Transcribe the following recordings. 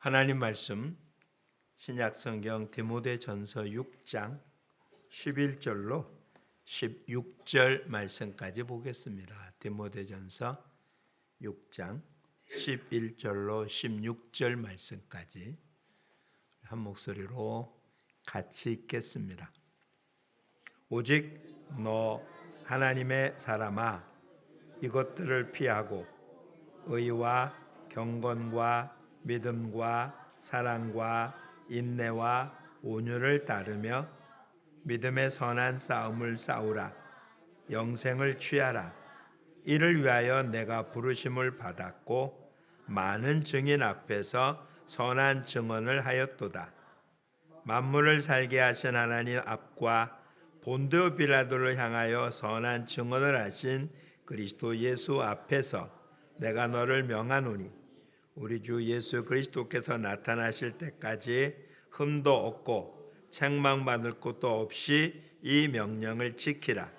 하나님 말씀 신약성경 디모데전서 6장 11절로 16절 말씀까지 보겠습니다. 디모데전서 6장 11절로 16절 말씀까지 한 목소리로 같이 읽겠습니다. 오직 너 하나님의 사람아, 이것들을 피하고 의와 경건과 믿음과 사랑과 인내와 온유를 따르며 믿음의 선한 싸움을 싸우라. 영생을 취하라. 이를 위하여 내가 부르심을 받았고 많은 증인 앞에서 선한 증언을 하였도다. 만물을 살게 하신 하나님 앞과 본디오 빌라도를 향하여 선한 증언을 하신 그리스도 예수 앞에서 내가 너를 명하노니 우리 주 예수 그리스도께서 나타나실 때까지 흠도 없고 책망받을 것도 없이 이 명령을 지키라.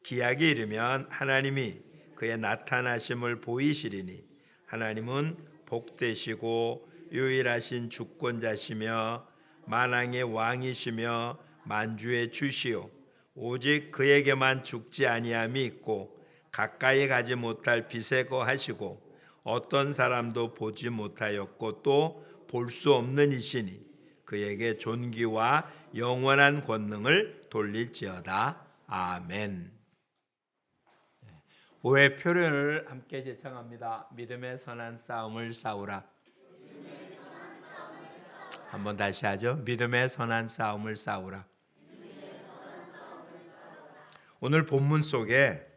기약이 이르면 하나님이 그의 나타나심을 보이시리니 하나님은 복되시고 유일하신 주권자시며 만왕의 왕이시며 만주의 주시오. 오직 그에게만 죽지 아니함이 있고 가까이 가지 못할 빛에 거하시고 어떤 사람도 보지 못하였고 또 볼 수 없는 이시니 그에게 존귀와 영원한 권능을 돌릴지어다. 아멘. 오해 표현을 함께 제청합니다. 믿음의 선한 싸움을 싸우라. 한번 다시 하죠. 믿음의 선한 싸움을 싸우라. 오늘 본문 속에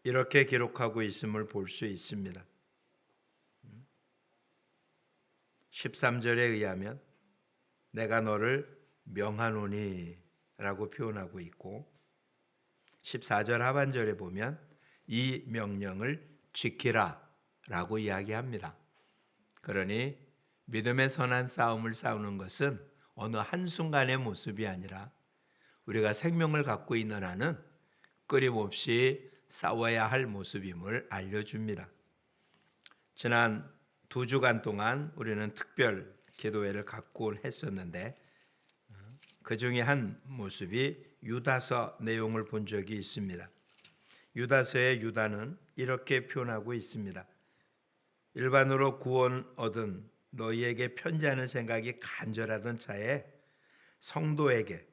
이렇게 기록하고 있음을 볼 수 있습니다. 13절에 의하면 내가 너를 명하노니 라고 표현하고 있고 14절 하반절에 보면 이 명령을 지키라 라고 이야기합니다. 그러니 믿음의 선한 싸움을 싸우는 것은 어느 한순간의 모습이 아니라 우리가 생명을 갖고 있는 한은 끊임없이 싸워야 할 모습임을 알려줍니다. 지난 2주간 동안 우리는 특별 기도회를 갖고 했었는데 그 중에 한 모습이 유다서 내용을 본 적이 있습니다. 유다서의 유다는 이렇게 표현하고 있습니다. 일반으로 구원 얻은 너희에게 편지하는 생각이 간절하던 차에 성도에게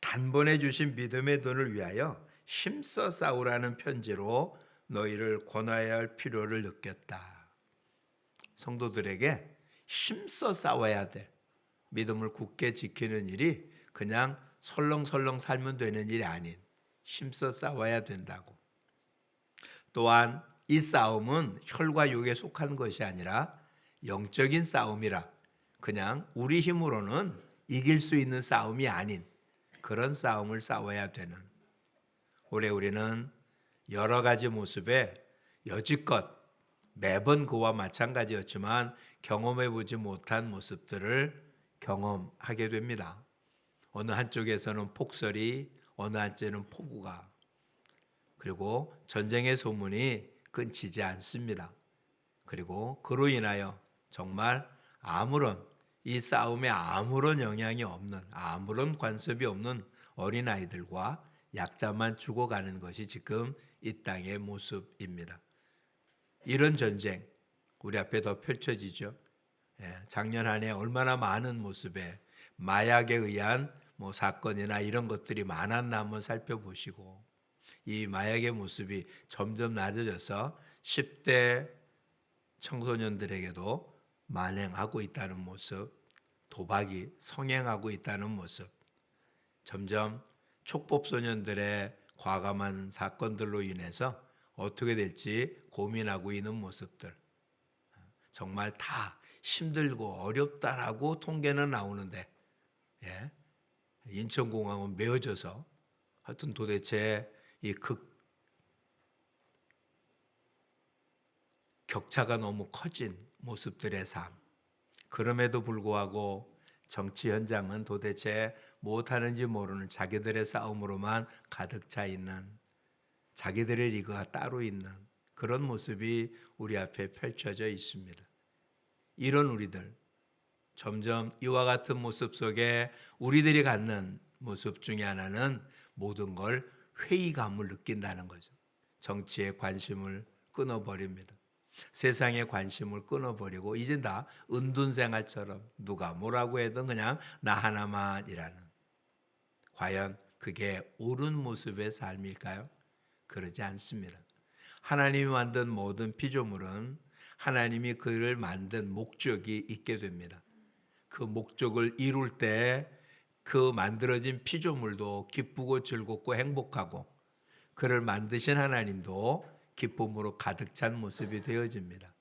단번에 주신 믿음의 돈을 위하여 힘써 싸우라는 편지로 너희를 권하여야 할 필요를 느꼈다. 성도들에게 힘써 싸워야 돼. 믿음을 굳게 지키는 일이 그냥 설렁설렁 살면 되는 일이 아닌 힘써 싸워야 된다고. 또한 이 싸움은 혈과 육에 속한 것이 아니라 영적인 싸움이라 그냥 우리 힘으로는 이길 수 있는 싸움이 아닌 그런 싸움을 싸워야 되는. 올해 우리는 여러 가지 모습에 여지껏 매번 그와 마찬가지였지만 경험해보지 못한 모습들을 경험하게 됩니다. 어느 한쪽에서는 폭설이, 어느 한쪽에는 폭우가, 그리고 전쟁의 소문이 끊이지 않습니다. 그리고 그로 인하여 정말 이 싸움에 아무런 영향이 없는, 아무런 관습이 없는 어린아이들과 약자만 죽어가는 것이 지금 이 땅의 모습입니다. 이런 전쟁 우리 앞에 더 펼쳐지죠. 작년 한 해 얼마나 많은 모습에 마약에 의한 사건이나 이런 것들이 많았나 한번 살펴보시고 이 마약의 모습이 점점 낮아져서 10대 청소년들에게도 만행하고 있다는 모습, 도박이 성행하고 있다는 모습, 점점 촉법소년들의 과감한 사건들로 인해서 어떻게 될지 고민하고 있는 모습들, 정말 다 힘들고 어렵다라고 통계는 나오는데 인천공항은 메어져서 하여튼 도대체 이 격차가 너무 커진 모습들의 삶, 그럼에도 불구하고 정치 현장은 도대체 무엇하는지 모르는 자기들의 싸움으로만 가득 차 있는, 자기들의 리그가 따로 있는 그런 모습이 우리 앞에 펼쳐져 있습니다. 이런 우리들, 점점 이와 같은 모습 속에 우리들이 갖는 모습 중에 하나는 모든 걸 회의감을 느낀다는 거죠. 정치에 관심을 끊어버립니다. 세상에 관심을 끊어버리고 이제 다 은둔생활처럼 누가 뭐라고 해도 그냥 나 하나만이라는, 과연 그게 옳은 모습의 삶일까요? 그러지 않습니다. 하나님이 만든 모든 피조물은 하나님이 그를 만든 목적이 있게 됩니다. 그 목적을 이룰 때 그 만들어진 피조물도 기쁘고 즐겁고 행복하고 그를 만드신 하나님도 기쁨으로 가득 찬 모습이 되어집니다.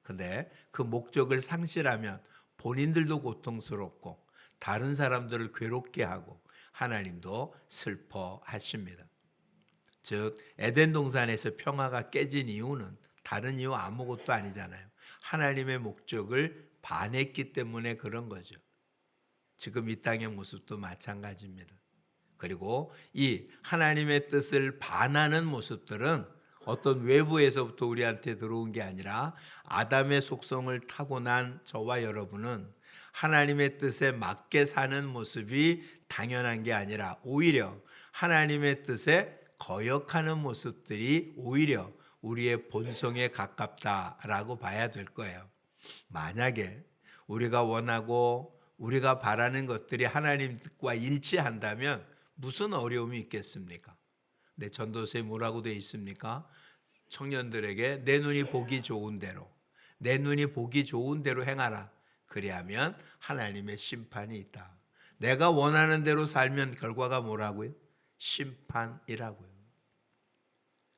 그런데 그 목적을 상실하면 본인들도 고통스럽고 다른 사람들을 괴롭게 하고 하나님도 슬퍼하십니다. 즉 에덴 동산에서 평화가 깨진 이유는 다른 이유 아무것도 아니잖아요. 하나님의 목적을 반했기 때문에 그런 거죠. 지금 이 땅의 모습도 마찬가지입니다. 그리고 이 하나님의 뜻을 반하는 모습들은 어떤 외부에서부터 우리한테 들어온 게 아니라 아담의 속성을 타고난 저와 여러분은 하나님의 뜻에 맞게 사는 모습이 당연한 게 아니라 오히려 하나님의 뜻에 거역하는 모습들이 오히려 우리의 본성에 가깝다라고 봐야 될 거예요. 만약에 우리가 원하고 우리가 바라는 것들이 하나님과 일치한다면 무슨 어려움이 있겠습니까? 내 전도서에 뭐라고 되어 있습니까? 청년들에게 내 눈이 보기 좋은 대로, 내 눈이 보기 좋은 대로 행하라. 그리하면 하나님의 심판이 있다. 내가 원하는 대로 살면 결과가 뭐라고요? 심판이라고요.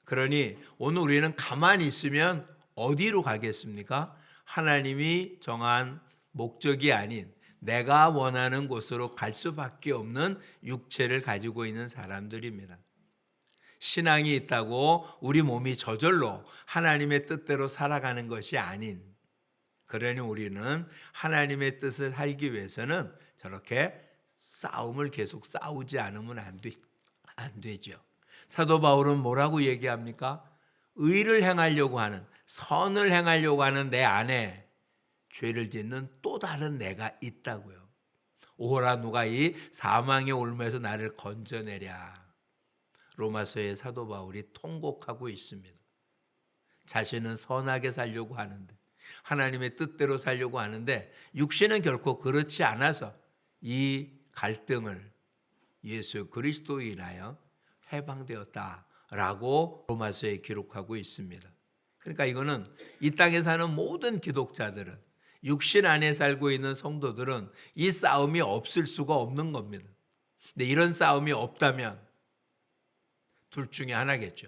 그러니 오늘 우리는 가만히 있으면 어디로 가겠습니까? 하나님이 정한 목적이 아닌 내가 원하는 곳으로 갈 수밖에 없는 육체를 가지고 있는 사람들입니다. 신앙이 있다고 우리 몸이 저절로 하나님의 뜻대로 살아가는 것이 아닌, 그러니 우리는 하나님의 뜻을 살기 위해서는 저렇게 싸움을 계속 싸우지 않으면 안 되죠. 사도 바울은 뭐라고 얘기합니까? 의를 행하려고 하는, 선을 행하려고 하는 내 안에 죄를 짓는 또 다른 내가 있다고요. 오호라 누가 이 사망의 올무에서 나를 건져내랴. 로마서의 사도 바울이 통곡하고 있습니다. 자신은 선하게 살려고 하는데, 하나님의 뜻대로 살려고 하는데 육신은 결코 그렇지 않아서 이 갈등을 예수 그리스도로 인하여 해방되었다라고 로마서에 기록하고 있습니다. 그러니까 이거는 이 땅에 사는 모든 기독자들은, 육신 안에 살고 있는 성도들은 이 싸움이 없을 수가 없는 겁니다. 근데 이런 싸움이 없다면 둘 중에 하나겠죠.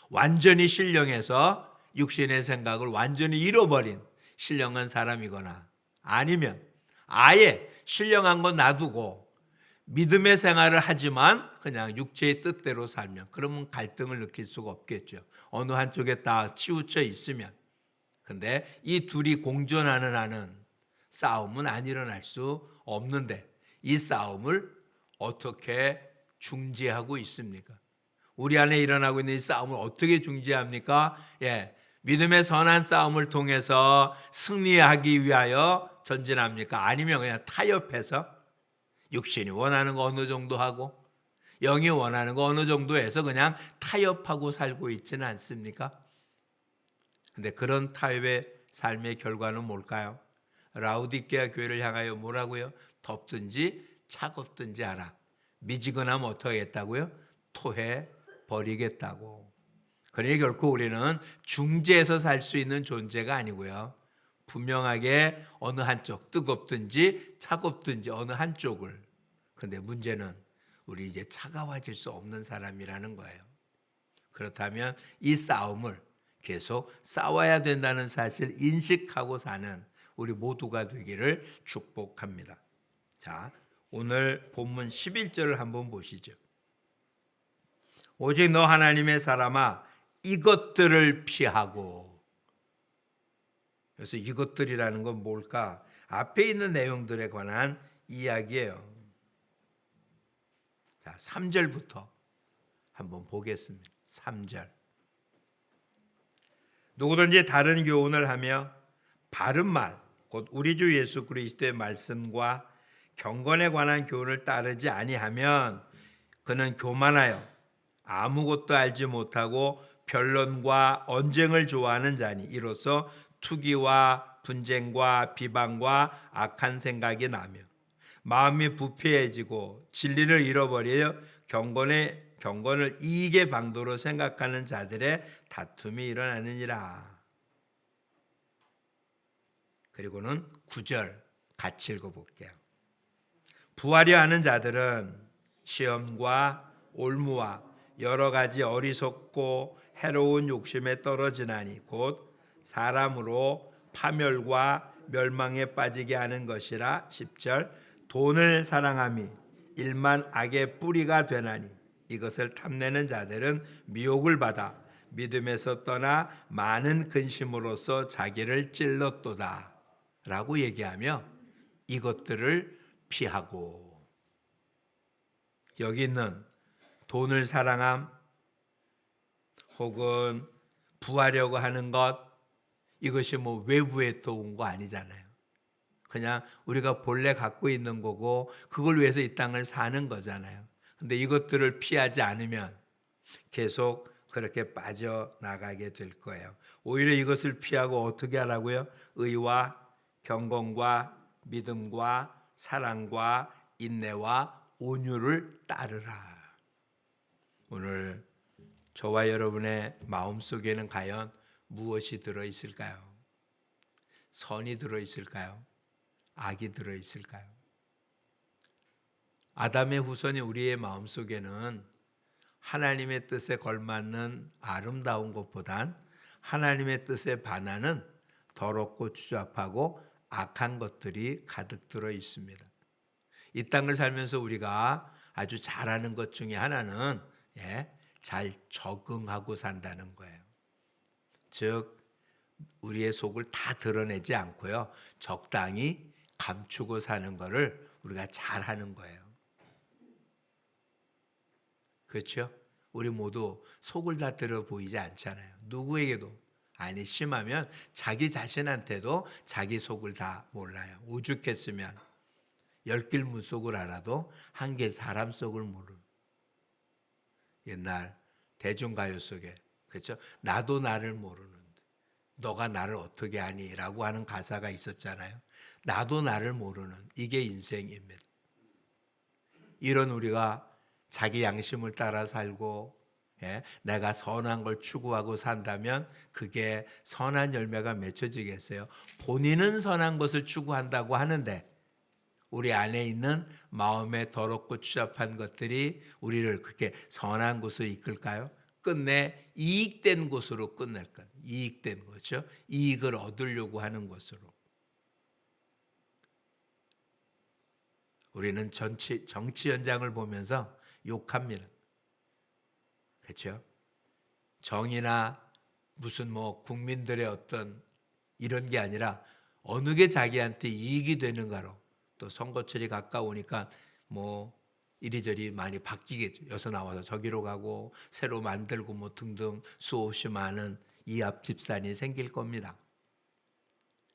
완전히 신령해서 육신의 생각을 완전히 잃어버린 신령한 사람이거나, 아니면 아예 신령한 건 놔두고 믿음의 생활을 하지만 그냥 육체의 뜻대로 살면, 그러면 갈등을 느낄 수가 없겠죠. 어느 한쪽에 다 치우쳐 있으면. 근데 이 둘이 공존하는 한은 싸움은 안 일어날 수 없는데 이 싸움을 어떻게 중지하고 있습니까? 우리 안에 일어나고 있는 이 싸움을 어떻게 중지합니까? 믿음의 선한 싸움을 통해서 승리하기 위하여 전진합니까? 아니면 그냥 타협해서 육신이 원하는 거 어느 정도 하고 영이 원하는 거 어느 정도 해서 그냥 타협하고 살고 있지는 않습니까? 근데 그런 타협의 삶의 결과는 뭘까요? 라우디게아 교회를 향하여 뭐라고요? 덥든지 차갑든지 하라. 미지근하면 어떻게 하겠다고요? 토해 버리겠다고. 그러니 결코 우리는 중재해서 살 수 있는 존재가 아니고요. 분명하게 어느 한쪽, 뜨겁든지 차갑든지 어느 한쪽을. 근데 문제는 우리 이제 차가워질 수 없는 사람이라는 거예요. 그렇다면 이 싸움을 계속 싸워야 된다는 사실 인식하고 사는 우리 모두가 되기를 축복합니다. 자, 오늘 본문 11절을 한번 보시죠. 오직 너 하나님의 사람아 이것들을 피하고. 그래서 이것들이라는 건 뭘까? 앞에 있는 내용들에 관한 이야기예요. 자, 3절부터 한번 보겠습니다. 3절. 누구든지 다른 교훈을 하며 바른 말, 곧 우리 주 예수 그리스도의 말씀과 경건에 관한 교훈을 따르지 아니하면 그는 교만하여 아무것도 알지 못하고 변론과 언쟁을 좋아하는 자니 이로써 투기와 분쟁과 비방과 악한 생각이 나며 마음이 부패해지고 진리를 잃어버려 경건을 이익의 방도로 생각하는 자들의 다툼이 일어나느니라. 그리고는 9절 같이 읽어볼게요. 부하려 하는 자들은 시험과 올무와 여러 가지 어리석고 해로운 욕심에 떨어지나니 곧 사람으로 파멸과 멸망에 빠지게 하는 것이라. 10절 돈을 사랑함이 일만 악의 뿌리가 되나니 이것을 탐내는 자들은 미혹을 받아 믿음에서 떠나 많은 근심으로써 자기를 찔렀도다 라고 얘기하며 이것들을 피하고, 여기 있는 돈을 사랑함 혹은 부하려고 하는 것, 이것이 뭐 외부에서 온 거 아니잖아요. 그냥 우리가 본래 갖고 있는 거고 그걸 위해서 이 땅을 사는 거잖아요. 근데 이것들을 피하지 않으면 계속 그렇게 빠져나가게 될 거예요. 오히려 이것을 피하고 어떻게 하라고요? 의와 경건과 믿음과 사랑과 인내와 온유를 따르라. 오늘 저와 여러분의 마음속에는 과연 무엇이 들어있을까요? 선이 들어있을까요? 악이 들어있을까요? 아담의 후손이 우리의 마음속에는 하나님의 뜻에 걸맞는 아름다운 것보단 하나님의 뜻에 반하는 더럽고 추잡하고 악한 것들이 가득 들어 있습니다. 이 땅을 살면서 우리가 아주 잘하는 것 중에 하나는 잘 적응하고 산다는 거예요. 즉 우리의 속을 다 드러내지 않고요, 적당히 감추고 사는 것을 우리가 잘하는 거예요. 그렇죠? 우리 모두 속을 다 드러 보이지 않잖아요. 누구에게도. 아니, 심하면 자기 자신한테도 자기 속을 다 몰라요. 오죽했으면 10길 물속을 알아도 한 개 사람 속을 모르는. 옛날 대중가요 속에, 그렇죠? 나도 나를 모르는데 너가 나를 어떻게 아니? 라고 하는 가사가 있었잖아요. 나도 나를 모르는, 이게 인생입니다. 이런 우리가 자기 양심을 따라 살고 내가 선한 걸 추구하고 산다면 그게 선한 열매가 맺혀지겠어요? 본인은 선한 것을 추구한다고 하는데 우리 안에 있는 마음에 더럽고 추잡한 것들이 우리를 그렇게 선한 곳으로 이끌까요? 끝내 이익된 곳으로 끝낼까요? 이익된 거죠. 이익을 얻으려고 하는 곳으로. 우리는 정치 현장을 보면서 욕합니다. 그렇죠? 정의나 무슨 국민들의 어떤 이런 게 아니라 어느 게 자기한테 이익이 되는가로, 또 선거철이 가까우니까 이리저리 많이 바뀌겠죠. 여기서 나와서 저기로 가고 새로 만들고 등등 수없이 많은 이합 집산이 생길 겁니다.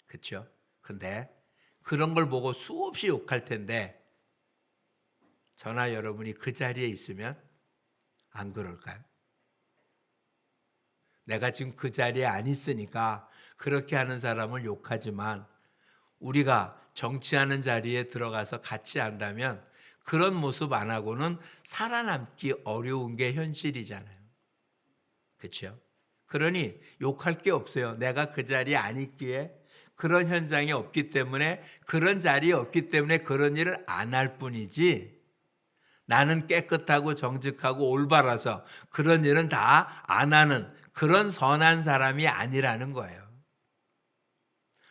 그렇죠? 근데 그런 걸 보고 수없이 욕할 텐데 저나 여러분이 그 자리에 있으면 안 그럴까요? 내가 지금 그 자리에 안 있으니까 그렇게 하는 사람을 욕하지만 우리가 정치하는 자리에 들어가서 같이 한다면 그런 모습 안 하고는 살아남기 어려운 게 현실이잖아요. 그렇죠? 그러니 욕할 게 없어요. 내가 그 자리에 안 있기에, 그런 현장이 없기 때문에, 그런 자리에 없기 때문에 그런 일을 안 할 뿐이지, 나는 깨끗하고 정직하고 올바라서 그런 일은 다 안 하는 그런 선한 사람이 아니라는 거예요.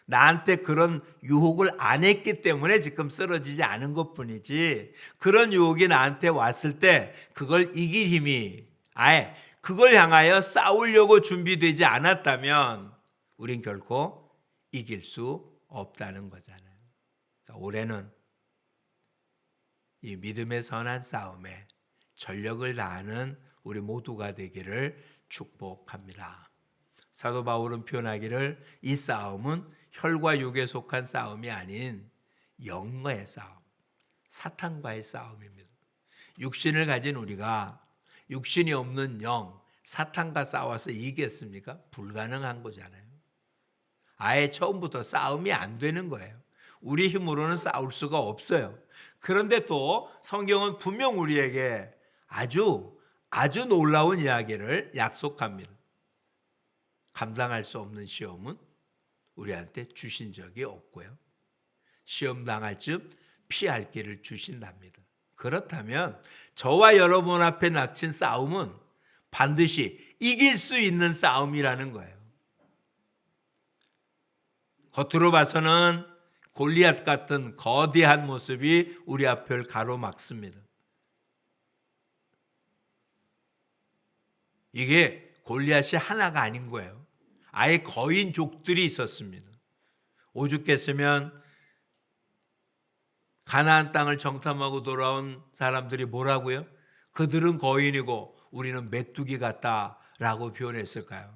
나한테 그런 유혹을 안 했기 때문에 지금 쓰러지지 않은 것뿐이지, 그런 유혹이 나한테 왔을 때 그걸 이길 힘이, 아예 그걸 향하여 싸우려고 준비되지 않았다면 우린 결코 이길 수 없다는 거잖아요. 그러니까 올해는 이 믿음의 선한 싸움에 전력을 다하는 우리 모두가 되기를 축복합니다. 사도 바울은 표현하기를 이 싸움은 혈과 육에 속한 싸움이 아닌 영과의 싸움, 사탄과의 싸움입니다. 육신을 가진 우리가 육신이 없는 영, 사탄과 싸워서 이기겠습니까? 불가능한 거잖아요. 아예 처음부터 싸움이 안 되는 거예요. 우리 힘으로는 싸울 수가 없어요. 그런데 또 성경은 분명 우리에게 아주 놀라운 이야기를 약속합니다. 감당할 수 없는 시험은 우리한테 주신 적이 없고요. 시험 당할 쯤 피할 길을 주신답니다. 그렇다면 저와 여러분 앞에 닥친 싸움은 반드시 이길 수 있는 싸움이라는 거예요. 겉으로 봐서는 골리앗 같은 거대한 모습이 우리 앞을 가로막습니다. 이게 골리앗이 하나가 아닌 거예요. 아예 거인족들이 있었습니다. 오죽했으면 가나안 땅을 정탐하고 돌아온 사람들이 뭐라고요? 그들은 거인이고 우리는 메뚜기 같다라고 표현했을까요?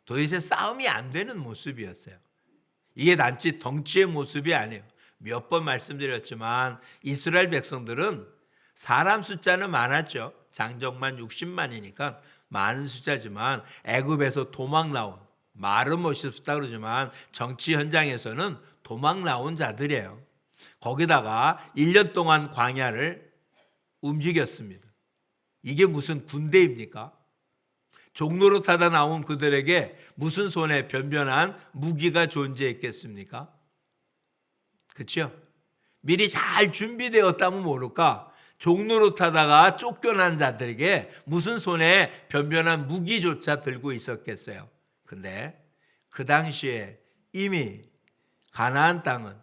도대체 싸움이 안 되는 모습이었어요. 이게 단지 덩치의 모습이 아니에요. 몇 번 말씀드렸지만 이스라엘 백성들은 사람 숫자는 많았죠. 장정만 60만이니까 많은 숫자지만 애굽에서 도망 나온, 말은 멋있었다 그러지만 정치 현장에서는 도망 나온 자들이에요. 거기다가 1년 동안 광야를 움직였습니다. 이게 무슨 군대입니까? 종로로 타다 나온 그들에게 무슨 손에 변변한 무기가 존재했겠습니까? 그렇죠? 미리 잘 준비되었다면 모를까? 종로로 타다가 쫓겨난 자들에게 무슨 손에 변변한 무기조차 들고 있었겠어요. 근데 그 당시에 이미 가나안 땅은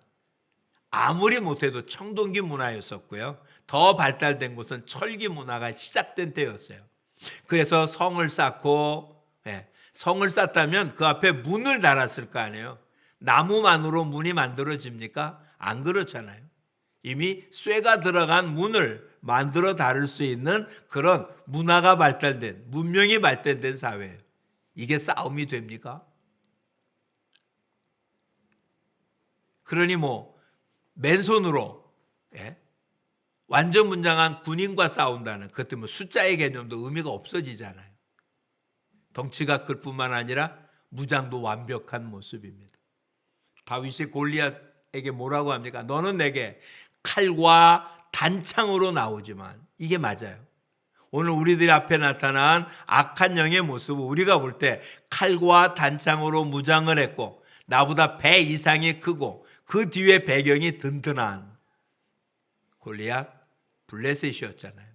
아무리 못해도 청동기 문화였었고요. 더 발달된 곳은 철기 문화가 시작된 때였어요. 그래서 성을 쌓고, 성을 쌓다면 그 앞에 문을 달았을 거 아니에요. 나무만으로 문이 만들어집니까? 안 그렇잖아요. 이미 쇠가 들어간 문을 만들어 다룰 수 있는 그런 문화가 발달된, 문명이 발달된 사회예요. 이게 싸움이 됩니까? 그러니 맨손으로 완전 문장한 군인과 싸운다는 그것 때문에 숫자의 개념도 의미가 없어지잖아요. 덩치가 클 뿐만 아니라 무장도 완벽한 모습입니다. 다윗이 골리앗에게 뭐라고 합니까? 너는 내게 칼과 단창으로 나오지만, 이게 맞아요. 오늘 우리들 앞에 나타난 악한 영의 모습은 우리가 볼 때 칼과 단창으로 무장을 했고 나보다 배 이상이 크고 그 뒤에 배경이 든든한 골리앗 블레셋이었잖아요.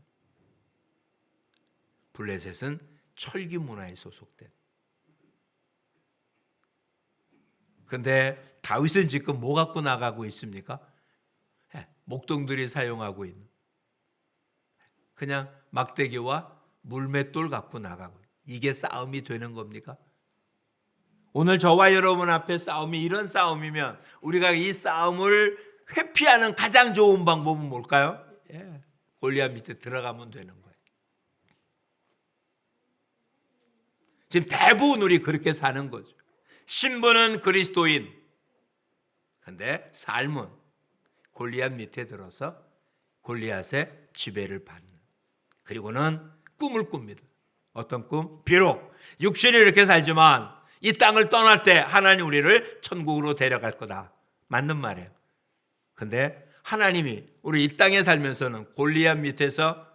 블레셋은 철기 문화에 소속된. 그런데 다윗은 지금 뭐 갖고 나가고 있습니까? 목동들이 사용하고 있는 그냥 막대기와 물맷돌 갖고 나가고, 이게 싸움이 되는 겁니까? 오늘 저와 여러분 앞에 싸움이 이런 싸움이면 우리가 이 싸움을 회피하는 가장 좋은 방법은 뭘까요? 골리앗 밑에 들어가면 되는 거예요. 지금 대부분 우리 그렇게 사는 거죠. 신분은 그리스도인, 근데 삶은 골리앗 밑에 들어서 골리앗의 지배를 받는, 그리고는 꿈을 꿉니다. 어떤 꿈? 비록 육신이 이렇게 살지만 이 땅을 떠날 때 하나님 우리를 천국으로 데려갈 거다. 맞는 말이에요. 근데 하나님이 우리 이 땅에 살면서는 골리앗 밑에서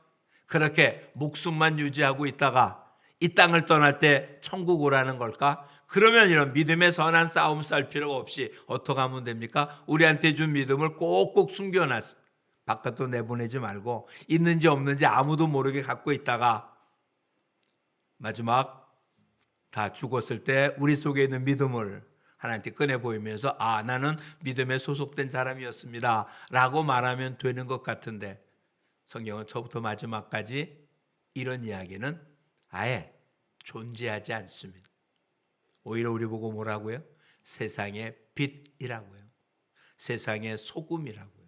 그렇게 목숨만 유지하고 있다가 이 땅을 떠날 때 천국 오라는 걸까? 그러면 이런 믿음의 선한 싸움 싸울 필요가 없이 어떻게 하면 됩니까? 우리한테 준 믿음을 꼭꼭 숨겨놨어. 바깥으로 내보내지 말고 있는지 없는지 아무도 모르게 갖고 있다가 마지막 다 죽었을 때 우리 속에 있는 믿음을 하나님께 꺼내 보이면서 나는 믿음에 소속된 사람이었습니다 라고 말하면 되는 것 같은데, 성경은 처음부터 마지막까지 이런 이야기는 아예 존재하지 않습니다. 오히려 우리 보고 뭐라고요? 세상의 빛이라고요. 세상의 소금이라고요.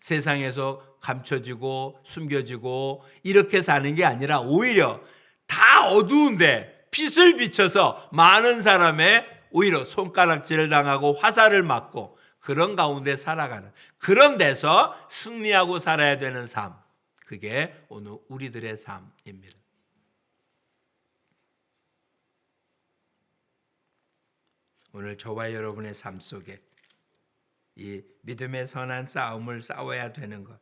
세상에서 감춰지고 숨겨지고 이렇게 사는 게 아니라 오히려 다 어두운데 빛을 비춰서 많은 사람의 오히려 손가락질을 당하고 화살을 맞고 그런 가운데 살아가는, 그런 데서 승리하고 살아야 되는 삶, 그게 오늘 우리들의 삶입니다. 오늘 저와 여러분의 삶 속에 이 믿음의 선한 싸움을 싸워야 되는 것,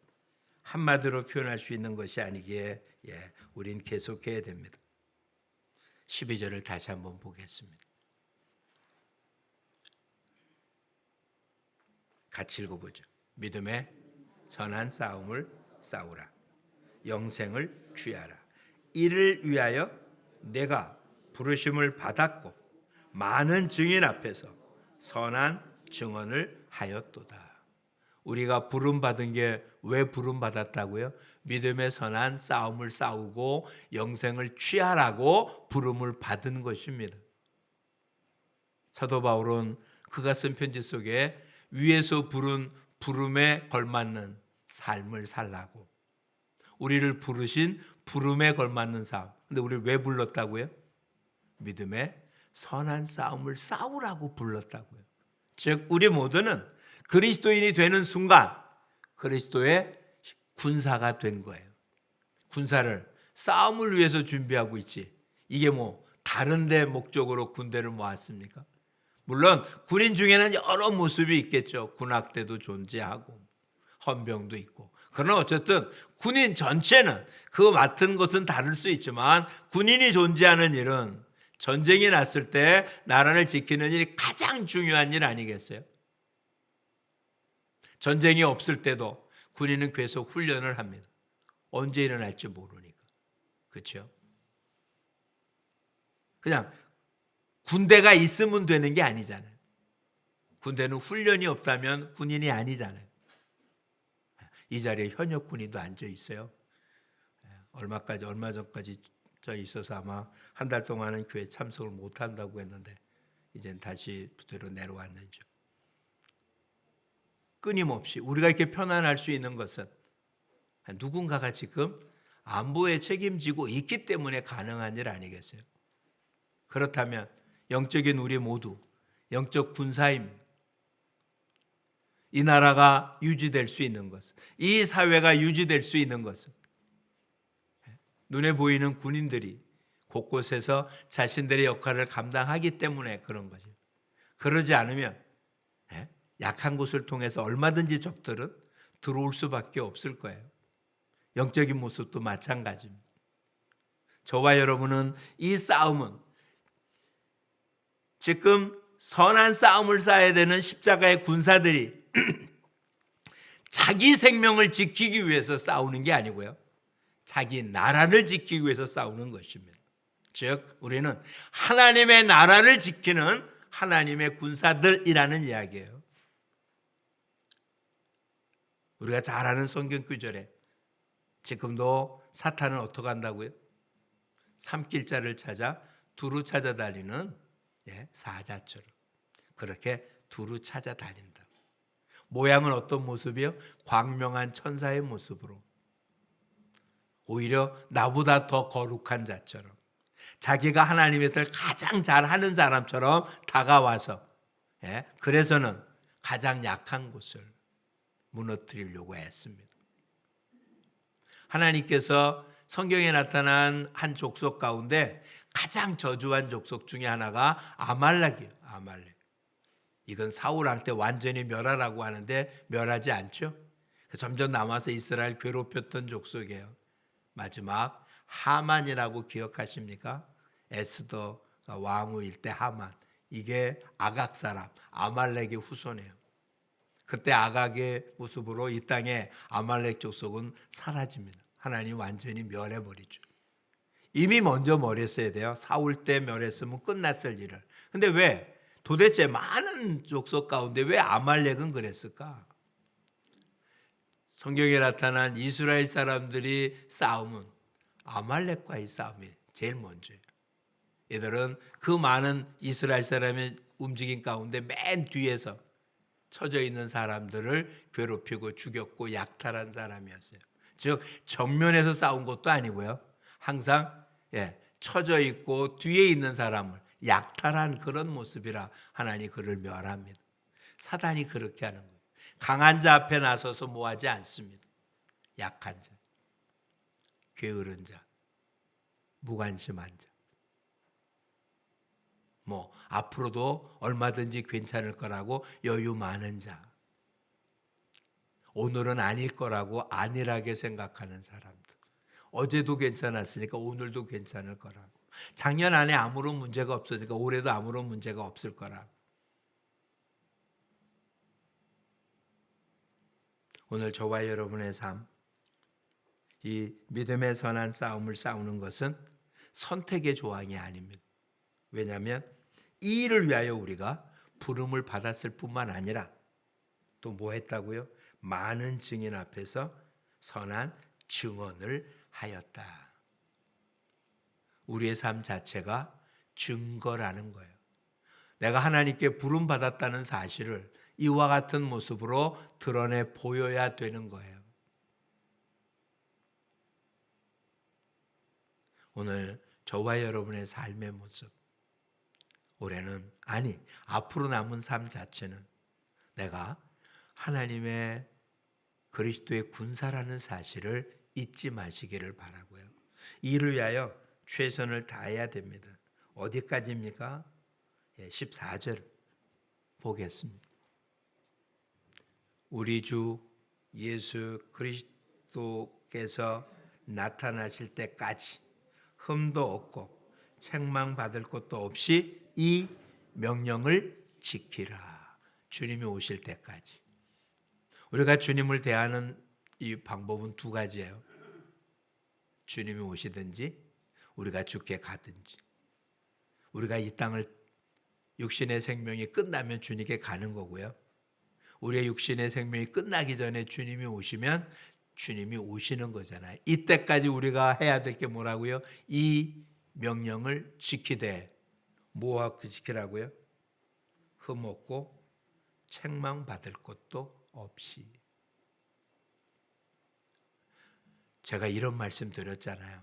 한마디로 표현할 수 있는 것이 아니기에 우린 계속해야 됩니다. 12절을 다시 한번 보겠습니다. 같이 읽어보죠. 믿음의 선한 싸움을 싸우라. 영생을 취하라. 이를 위하여 내가 부르심을 받았고 많은 증인 앞에서 선한 증언을 하였도다. 우리가 부름받은 게 왜 부름받았다고요? 믿음의 선한 싸움을 싸우고 영생을 취하라고 부름을 받은 것입니다. 사도 바울은 그가 쓴 편지 속에 위에서 부른 부름에 걸맞는 삶을 살라고, 우리를 부르신 부름에 걸맞는 삶. 근데 우리를 왜 불렀다고요? 믿음의 선한 싸움을 싸우라고 불렀다고요. 즉 우리 모두는 그리스도인이 되는 순간 그리스도의 군사가 된 거예요. 군사를 싸움을 위해서 준비하고 있지, 이게 뭐 다른 데 목적으로 군대를 모았습니까? 물론 군인 중에는 여러 모습이 있겠죠. 군악대도 존재하고 헌병도 있고. 그러나 어쨌든 군인 전체는 그 맡은 것은 다를 수 있지만 군인이 존재하는 일은 전쟁이 났을 때 나라를 지키는 일이 가장 중요한 일 아니겠어요? 전쟁이 없을 때도 군인은 계속 훈련을 합니다. 언제 일어날지 모르니까. 그렇죠? 그냥 군대가 있으면 되는 게 아니잖아요. 군대는 훈련이 없다면 군인이 아니잖아요. 이 자리에 현역 군인도 앉아 있어요. 얼마 전까지 저 있어서 아마 한 달 동안은 교회 참석을 못 한다고 했는데 이젠 다시 부대로 내려왔는지. 끊임없이 우리가 이렇게 편안할 수 있는 것은 누군가가 지금 안보에 책임지고 있기 때문에 가능한 일 아니겠어요? 그렇다면 영적인 우리 모두 영적 군사입니다. 이 나라가 유지될 수 있는 것은, 이 사회가 유지될 수 있는 것은 눈에 보이는 군인들이 곳곳에서 자신들의 역할을 감당하기 때문에 그런 거죠. 그러지 않으면 약한 곳을 통해서 얼마든지 적들은 들어올 수밖에 없을 거예요. 영적인 모습도 마찬가지입니다. 저와 여러분은 이 싸움은 지금 선한 싸움을 싸야 되는 십자가의 군사들이 자기 생명을 지키기 위해서 싸우는 게 아니고요, 자기 나라를 지키기 위해서 싸우는 것입니다. 즉 우리는 하나님의 나라를 지키는 하나님의 군사들이라는 이야기예요. 우리가 잘 아는 성경 구절에 지금도 사탄은 어떻게 한다고요? 삼킬자를 찾아 두루 찾아다니는 사자처럼 그렇게 두루 찾아다닌다. 모양은 어떤 모습이요? 광명한 천사의 모습으로, 오히려 나보다 더 거룩한 자처럼, 자기가 하나님의 뜻을 가장 잘하는 사람처럼 다가와서 그래서는 가장 약한 곳을 무너뜨리려고 했습니다. 하나님께서 성경에 나타난 한 족속 가운데 가장 저주한 족속 중에 하나가 아말렉이에요. 아말렉. 이건 사울한테 완전히 멸하라고 하는데 멸하지 않죠. 점점 남아서 이스라엘 괴롭혔던 족속이에요. 마지막 하만이라고 기억하십니까? 에스더가 왕후일 때 하만, 이게 아각 사람, 아말렉의 후손이에요. 그때 아각의 모습으로 이 땅에 아말렉 족속은 사라집니다. 하나님 완전히 멸해버리죠. 이미 먼저 멸했어야 돼요. 사울 때 멸했으면 끝났을 일을. 근데 왜 도대체 많은 족속 가운데 왜 아말렉은 그랬을까? 성경에 나타난 이스라엘 사람들이 싸움은 아말렉과의 싸움이 제일 먼저예요. 얘들은 그 많은 이스라엘 사람의 움직임 가운데 맨 뒤에서 처져 있는 사람들을 괴롭히고 죽였고 약탈한 사람이었어요. 즉 정면에서 싸운 것도 아니고요, 항상 처져 있고 뒤에 있는 사람을 약탈한 그런 모습이라 하나님이 그를 멸합니다. 사단이 그렇게 하는 거예요. 강한 자 앞에 나서서 뭐하지 않습니다. 약한 자, 게으른 자, 무관심한 자, 앞으로도 얼마든지 괜찮을 거라고 여유 많은 자, 오늘은 아닐 거라고 안일하게 생각하는 사람들, 어제도 괜찮았으니까 오늘도 괜찮을 거라고, 작년 안에 아무런 문제가 없으니까 올해도 아무런 문제가 없을 거라고. 오늘 저와 여러분의 삶, 이 믿음의 선한 싸움을 싸우는 것은 선택의 조항이 아닙니다. 왜냐하면 이 일을 위하여 우리가 부름을 받았을 뿐만 아니라 또 뭐 했다고요? 많은 증인 앞에서 선한 증언을 하였다. 우리의 삶 자체가 증거라는 거예요. 내가 하나님께 부름 받았다는 사실을 이와 같은 모습으로 드러내 보여야 되는 거예요. 오늘 저와 여러분의 삶의 모습, 올해는 앞으로 남은 삶 자체는 내가 하나님의 그리스도의 군사라는 사실을 잊지 마시기를 바라고요. 이를 위하여 최선을 다해야 됩니다. 어디까지입니까? 14절 보겠습니다. 우리 주 예수 그리스도께서 나타나실 때까지 흠도 없고 책망받을 것도 없이 이 명령을 지키라. 주님이 오실 때까지. 우리가 주님을 대하는 이 방법은 두 가지예요. 주님이 오시든지 우리가 죽게 가든지. 우리가 이 땅을 육신의 생명이 끝나면 주님께 가는 거고요. 우리의 육신의 생명이 끝나기 전에 주님이 오시면 주님이 오시는 거잖아요. 이때까지 우리가 해야 될 게 뭐라고요? 이 명령을 지키되. 뭐하고 지키라고요? 흠 없고 책망받을 것도 없이. 제가 이런 말씀 드렸잖아요.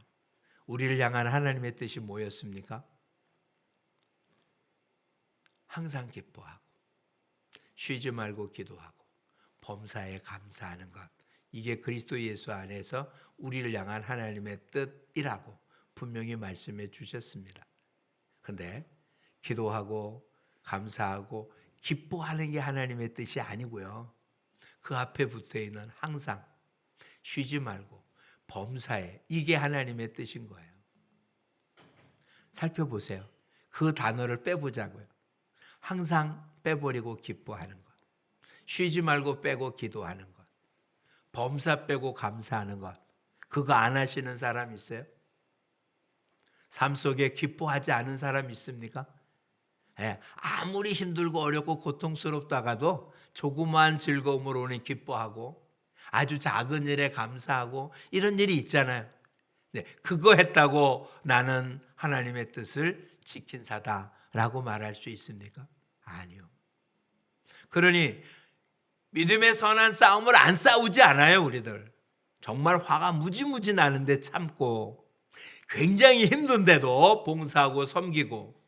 우리를 향한 하나님의 뜻이 뭐였습니까? 항상 기뻐하고 쉬지 말고 기도하고 범사에 감사하는 것. 이게 그리스도 예수 안에서 우리를 향한 하나님의 뜻이라고 분명히 말씀해 주셨습니다. 그런데 기도하고 감사하고 기뻐하는 게 하나님의 뜻이 아니고요. 그 앞에 붙어 있는 항상 쉬지 말고 범사에, 이게 하나님의 뜻인 거예요. 살펴보세요. 그 단어를 빼보자고요. 항상 빼버리고 기뻐하는 것, 쉬지 말고 빼고 기도하는 것, 범사 빼고 감사하는 것, 그거 안 하시는 사람 있어요? 삶 속에 기뻐하지 않은 사람 있습니까? 아무리 힘들고 어렵고 고통스럽다가도 조그마한 즐거움으로는 기뻐하고 아주 작은 일에 감사하고 이런 일이 있잖아요. 그거 했다고 나는 하나님의 뜻을 지킨 사다라고 말할 수 있습니까? 아니요. 그러니 믿음의 선한 싸움을 안 싸우지 않아요, 우리들. 정말 화가 무지무지 나는데 참고 굉장히 힘든데도 봉사하고 섬기고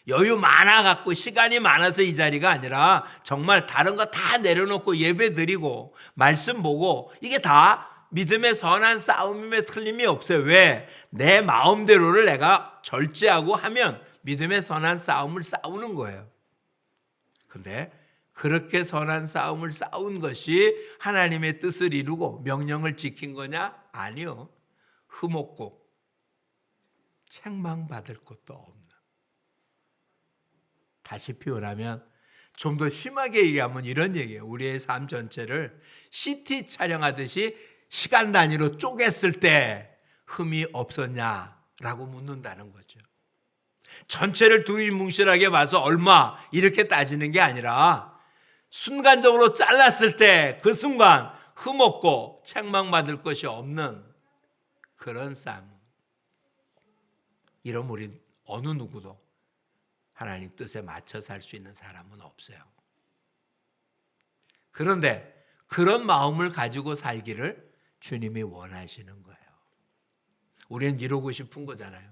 여유 많아갖고 시간이 많아서 이 자리가 아니라 정말 다른 거 다 내려놓고 예배 드리고 말씀 보고 이게 다 믿음의 선한 싸움임에 틀림이 없어요. 왜? 내 마음대로를 내가 절제하고 하면 믿음의 선한 싸움을 싸우는 거예요. 근데 그렇게 선한 싸움을 싸운 것이 하나님의 뜻을 이루고 명령을 지킨 거냐? 아니요. 흠없고 책망받을 것도 없는. 다시 표현하면 좀 더 심하게 얘기하면 이런 얘기예요. 우리의 삶 전체를 CT 촬영하듯이 시간 단위로 쪼갰을 때 흠이 없었냐라고 묻는다는 거죠. 전체를 두리뭉실하게 봐서 얼마 이렇게 따지는 게 아니라 순간적으로 잘랐을 때 그 순간 흠 없고 책망받을 것이 없는 그런 삶. 이런 우리 어느 누구도 하나님 뜻에 맞춰 살 수 있는 사람은 없어요. 그런데 그런 마음을 가지고 살기를 주님이 원하시는 거예요. 우리는 이루고 싶은 거잖아요.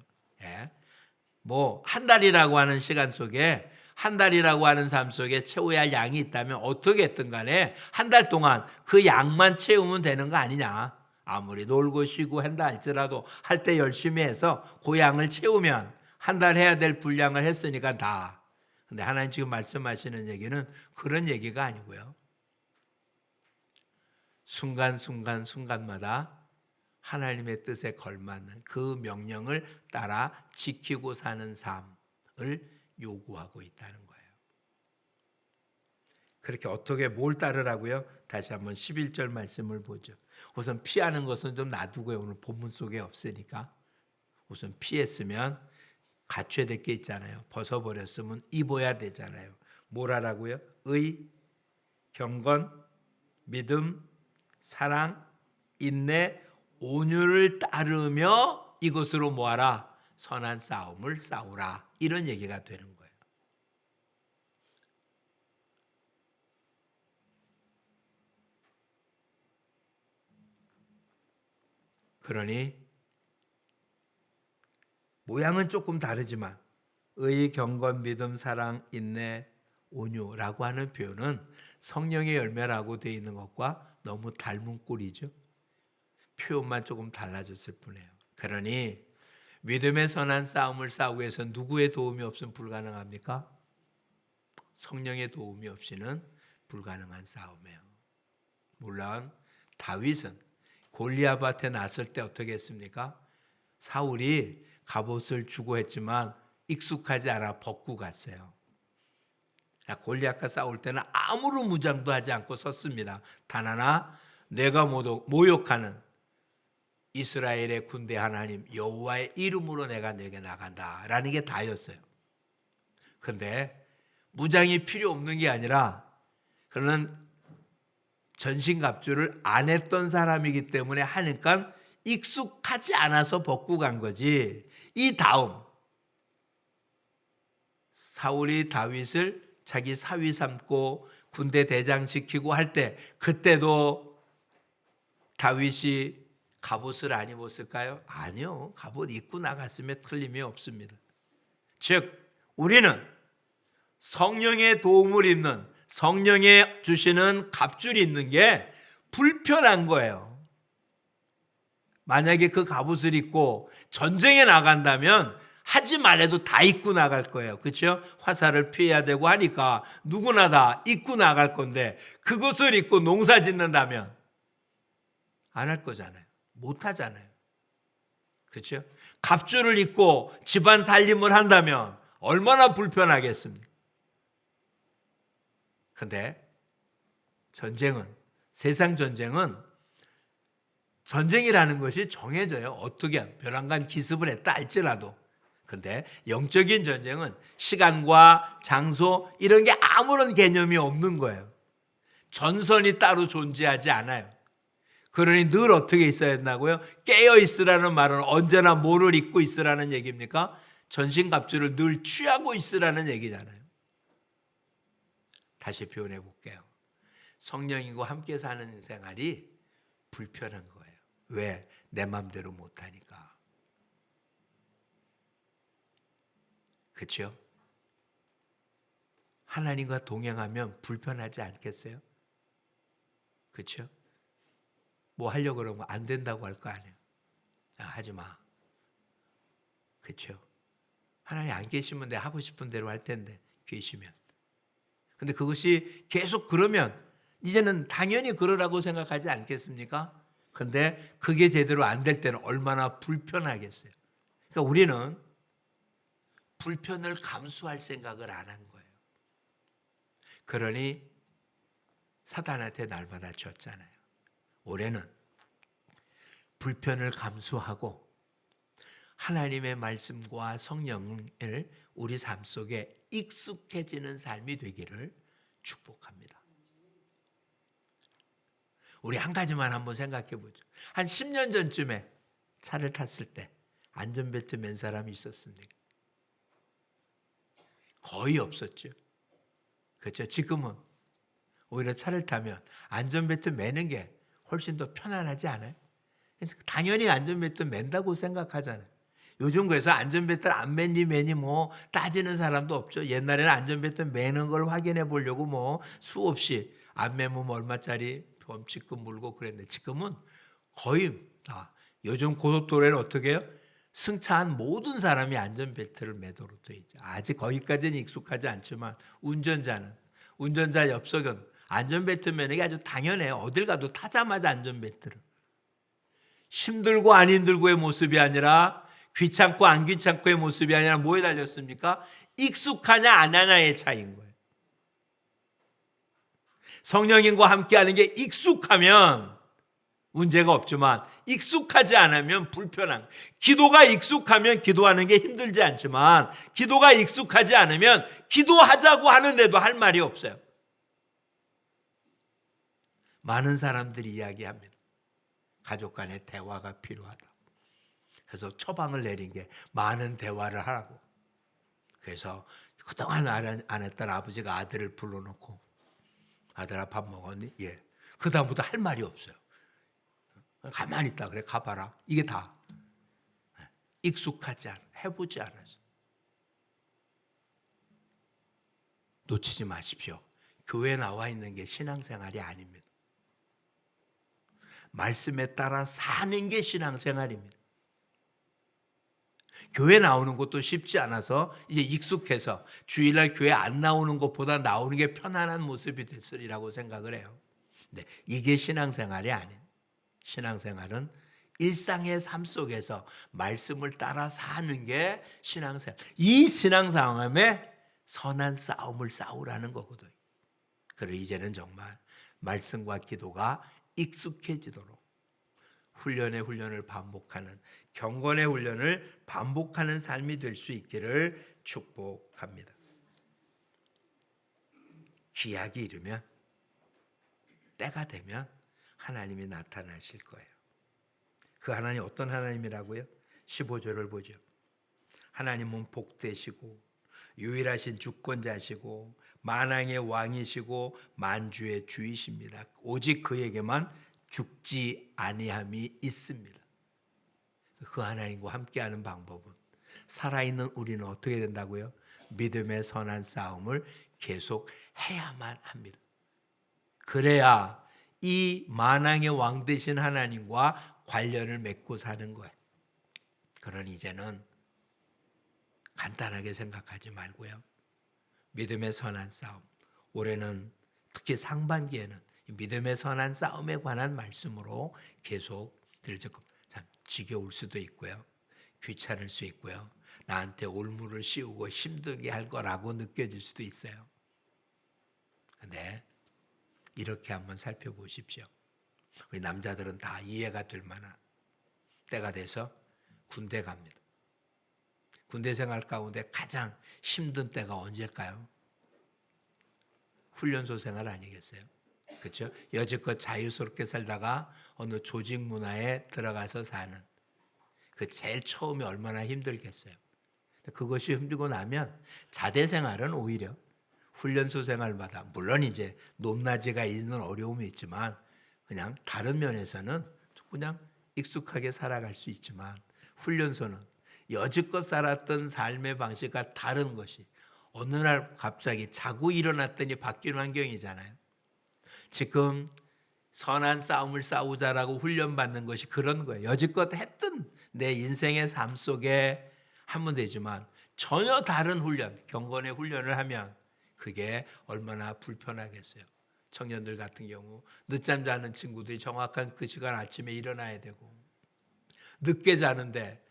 뭐 한 달이라고 하는 시간 속에 한 달이라고 하는 삶 속에 채워야 할 양이 있다면 어떻게 했든 간에 한 달 동안 그 양만 채우면 되는 거 아니냐. 아무리 놀고 쉬고 한다 할지라도 할 때 열심히 해서 그 양을 채우면 한 달 해야 될 분량을 했으니까 다. 근데 하나님 지금 말씀하시는 얘기는 그런 얘기가 아니고요. 순간마다 하나님의 뜻에 걸맞는 그 명령을 따라 지키고 사는 삶을 요구하고 있다는 거예요. 그렇게 어떻게 뭘 따르라고요? 다시 한번 11절 말씀을 보죠. 우선 피하는 것은 좀 놔두고요. 오늘 본문 속에 없으니까. 우선 피했으면 갖춰야 될 게 있잖아요. 벗어버렸으면 입어야 되잖아요. 뭘 하라고요? 의, 경건, 믿음, 사랑, 인내, 온유를 따르며 이것으로 뭐하라? 선한 싸움을 싸우라. 이런 얘기가 되는 거예요. 그러니 모양은 조금 다르지만 의, 경건, 믿음, 사랑, 인내, 온유라고 하는 표현은 성령의 열매라고 되어 있는 것과 너무 닮은 꼴이죠. 표현만 조금 달라졌을 뿐이에요. 그러니 믿음의 선한 싸움을 싸우기 위해서 누구의 도움이 없으면 불가능합니까? 성령의 도움이 없이는 불가능한 싸움이에요. 물론 다윗은 골리앗한테 나설 때 어떻게 했습니까? 사울이 갑옷을 주고 했지만 익숙하지 않아 벗고 갔어요. 골리앗과 싸울 때는 아무런 무장도 하지 않고 섰습니다. 단 하나 내가 모욕하는 이스라엘의 군대 하나님 여호와의 이름으로 내가 내게 나간다라는 게 다였어요. 그런데 무장이 필요 없는 게 아니라 그는 전신갑주를 안 했던 사람이기 때문에 하니까 익숙하지 않아서 벗고 간 거지. 이 다음 사울이 다윗을 자기 사위 삼고 군대 대장 지키고 할 때 그때도 다윗이 갑옷을 안 입었을까요? 아니요. 갑옷 입고 나갔으면 틀림이 없습니다. 즉 우리는 성령의 도움을 입는 성령의 주시는 갑줄이 있는 게 불편한 거예요. 만약에 그 갑옷을 입고 전쟁에 나간다면 하지 말아도 다 입고 나갈 거예요. 그렇죠? 화살을 피해야 되고 하니까 누구나 다 입고 나갈 건데 그것을 입고 농사 짓는다면 안 할 거잖아요. 못 하잖아요. 그렇죠? 갑주를 입고 집안 살림을 한다면 얼마나 불편하겠습니까? 근데 전쟁은 세상 전쟁이라는 것이 정해져요. 어떻게 벼랑간 기습을 했다 할지라도. 근데 영적인 전쟁은 시간과 장소 이런 게 아무런 개념이 없는 거예요. 전선이 따로 존재하지 않아요. 그러니 늘 어떻게 있어야 된다고요? 깨어 있으라는 말은 언제나 뭐를 입고 있으라는 얘기입니까? 전신갑주를 늘 취하고 있으라는 얘기잖아요. 다시 표현해 볼게요. 성령이고 함께 사는 생활이 불편한 거예요. 왜? 내 마음대로 못하니까. 그렇죠? 하나님과 동행하면 불편하지 않겠어요? 그렇죠? 뭐 하려고 그러면 안 된다고 할 거 아니에요. 하지 마. 그렇죠? 하나님 안 계시면 내가 하고 싶은 대로 할 텐데 계시면. 근데 그것이 계속 그러면 이제는 당연히 그러라고 생각하지 않겠습니까? 근데 그게 제대로 안 될 때는 얼마나 불편하겠어요. 그러니까 우리는 불편을 감수할 생각을 안 한 거예요. 그러니 사탄한테 날마다 졌잖아요. 올해는 불편을 감수하고 하나님의 말씀과 성령을 우리 삶 속에 익숙해지는 삶이 되기를 축복합니다. 우리 한 가지만 한번 생각해 보죠. 한 10년 전쯤에 차를 탔을 때 안전벨트 맨 사람이 있었습니까? 거의 없었죠. 그렇죠? 지금은 오히려 차를 타면 안전벨트 매는 게 훨씬 더 편안하지 않아요? 당연히 안전벨트 맨다고 생각하잖아요. 요즘 그래서 안전벨트를 안 매니 뭐 따지는 사람도 없죠. 옛날에는 안전벨트 매는 걸 확인해 보려고 뭐 수없이 안 매면 얼마짜리 범칙금 물고 그랬는데 지금은 거의 다 요즘 고속도로에는 어떻게 해요? 승차한 모든 사람이 안전벨트를 매도록 돼 있죠. 아직 거기까지는 익숙하지 않지만 운전자 옆석은 안전벨트 매는 게 아주 당연해요. 어딜 가도 타자마자 안전벨트를. 힘들고 안 힘들고의 모습이 아니라 귀찮고 안 귀찮고의 모습이 아니라 뭐에 달렸습니까? 익숙하냐 안 하냐의 차이인 거예요. 성령님과 함께하는 게 익숙하면 문제가 없지만 익숙하지 않으면 불편한, 기도가 익숙하면 기도하는 게 힘들지 않지만 기도가 익숙하지 않으면 기도하자고 하는데도 할 말이 없어요. 많은 사람들이 이야기합니다. 가족 간의 대화가 필요하다. 그래서 처방을 내린 게 많은 대화를 하라고. 그래서 그동안 안 했던 아버지가 아들을 불러놓고 아들아 밥 먹었니? 예. 그 다음부터 할 말이 없어요. 가만히 있다 그래. 가봐라. 이게 다 익숙하지 않아. 해보지 않아서. 놓치지 마십시오. 교회에 나와 있는 게 신앙생활이 아닙니다. 말씀에 따라 사는 게 신앙생활입니다. 교회 나오는 것도 쉽지 않아서 이제 익숙해서 주일날 교회 안 나오는 것보다 나오는 게 편안한 모습이 됐으리라고 생각을 해요. 근데 이게 신앙생활이 아니에요. 신앙생활은 일상의 삶 속에서 말씀을 따라 사는 게 신앙생활. 이 신앙상황에 선한 싸움을 싸우라는 거거든요. 그래 이제는 정말 말씀과 기도가 익숙해지도록 훈련을 반복하는, 경건의 훈련을 반복하는 삶이 될 수 있기를 축복합니다. 기약이 이르면, 때가 되면 하나님이 나타나실 거예요. 그 하나님 어떤 하나님이라고요? 15절을 보죠. 하나님은 복되시고 유일하신 주권자시고 만왕의 왕이시고 만주의 주이십니다. 오직 그에게만 죽지 아니함이 있습니다. 그 하나님과 함께하는 방법은 살아있는 우리는 어떻게 된다고요? 믿음의 선한 싸움을 계속 해야만 합니다. 그래야 이 만왕의 왕 되신 하나님과 관련을 맺고 사는 거예요. 그러니 이제는 간단하게 생각하지 말고요. 믿음의 선한 싸움. 올해는 특히 상반기에는 믿음의 선한 싸움에 관한 말씀으로 계속 들을 겁니다. 참 지겨울 수도 있고요. 귀찮을 수 있고요. 나한테 올무를 씌우고 힘들게 할 거라고 느껴질 수도 있어요. 근데 이렇게 한번 살펴보십시오. 우리 남자들은 다 이해가 될 만한 때가 돼서 군대 갑니다. 군대 생활 가운데 가장 힘든 때가 언제일까요? 훈련소 생활 아니겠어요? 그렇죠? 여지껏 자유스럽게 살다가 어느 조직 문화에 들어가서 사는 그 제일 처음이 얼마나 힘들겠어요. 그것이 힘들고 나면 자대 생활은 오히려 훈련소 생활마다 물론 이제 높낮이가 있는 어려움이 있지만 그냥 다른 면에서는 그냥 익숙하게 살아갈 수 있지만 훈련소는 여지껏 살았던 삶의 방식과 다른 것이 어느 날 갑자기 자고 일어났더니 바뀐 환경이잖아요. 지금 선한 싸움을 싸우자라고 훈련받는 것이 그런 거예요. 여지껏 했던 내 인생의 삶 속에 하면 되지만 전혀 다른 훈련, 경건의 훈련을 하면 그게 얼마나 불편하겠어요. 청년들 같은 경우 늦잠 자는 친구들이 정확한 그 시간 아침에 일어나야 되고 늦게 자는데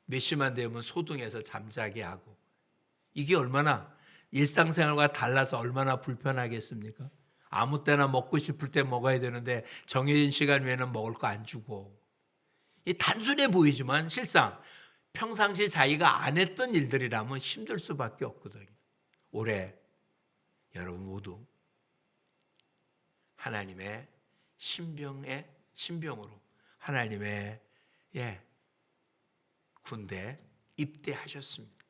몇 시만 되면 소등해서 잠자게 하고 이게 얼마나 일상생활과 달라서 얼마나 불편하겠습니까? 아무 때나 먹고 싶을 때 먹어야 되는데 정해진 시간 외에는 먹을 거 안 주고 이 단순해 보이지만 실상 평상시 자기가 안 했던 일들이라면 힘들 수밖에 없거든요. 올해 여러분 모두 하나님의 신병으로 하나님의 군대 입대하셨습니다.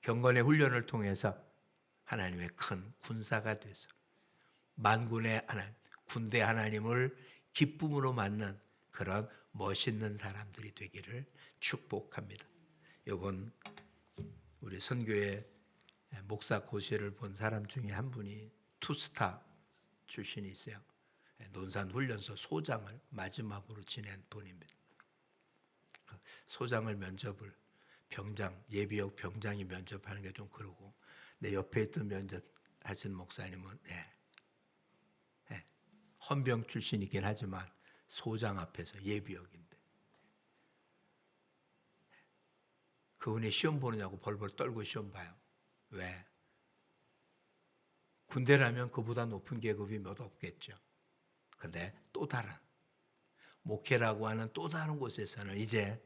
경건의 훈련을 통해서 하나님의 큰 군사가 돼서 만군의 하나님, 군대 하나님을 기쁨으로 맞는 그런 멋있는 사람들이 되기를 축복합니다. 이번 우리 선교회 목사 고시를 본 사람 중에 한 분이 투스타 출신이 있어요. 논산훈련소 소장을 마지막으로 지낸 분입니다. 소장을 면접을 예비역 병장이 면접하는 게 좀 그러고, 내 옆에 있던 면접하신 목사님은 헌병 출신이긴 하지만 소장 앞에서 예비역인데, 그분이 시험 보느냐고 벌벌 떨고 시험 봐요. 왜? 군대라면 그보다 높은 계급이 몇 없겠죠. 근데 또 다른 목회라고 하는 또 다른 곳에서는 이제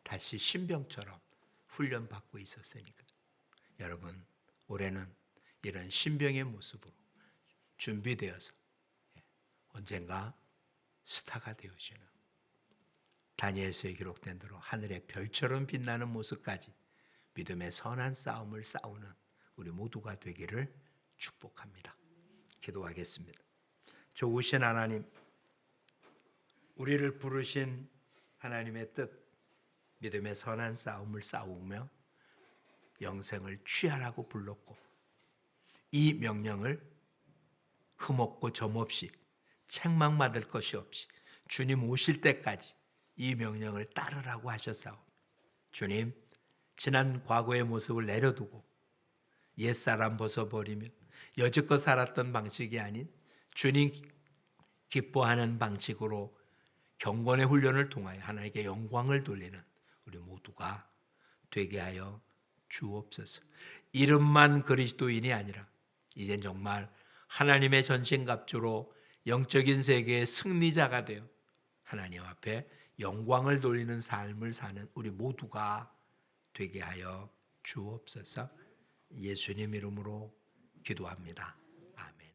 다시 신병처럼 훈련받고 있었으니까, 여러분 올해는 이런 신병의 모습으로 준비되어서 언젠가 스타가 되어지는, 다니엘서에 기록된 대로 하늘의 별처럼 빛나는 모습까지 믿음의 선한 싸움을 싸우는 우리 모두가 되기를 축복합니다. 기도하겠습니다. 좋으신 하나님, 우리를 부르신 하나님의 뜻, 믿음의 선한 싸움을 싸우며 영생을 취하라고 불렀고, 이 명령을 흠없고 점없이 책망받을 것이 없이 주님 오실 때까지 이 명령을 따르라고 하셨사오. 주님, 지난 과거의 모습을 내려두고 옛사람 벗어버리며 여지껏 살았던 방식이 아닌 주님 기뻐하는 방식으로 경건의 훈련을 통하여 하나님께 영광을 돌리는 우리 모두가 되게 하여 주옵소서. 이름만 그리스도인이 아니라 이젠 정말 하나님의 전신갑주로 영적인 세계의 승리자가 되어 하나님 앞에 영광을 돌리는 삶을 사는 우리 모두가 되게 하여 주옵소서. 예수님 이름으로 기도합니다. 아멘.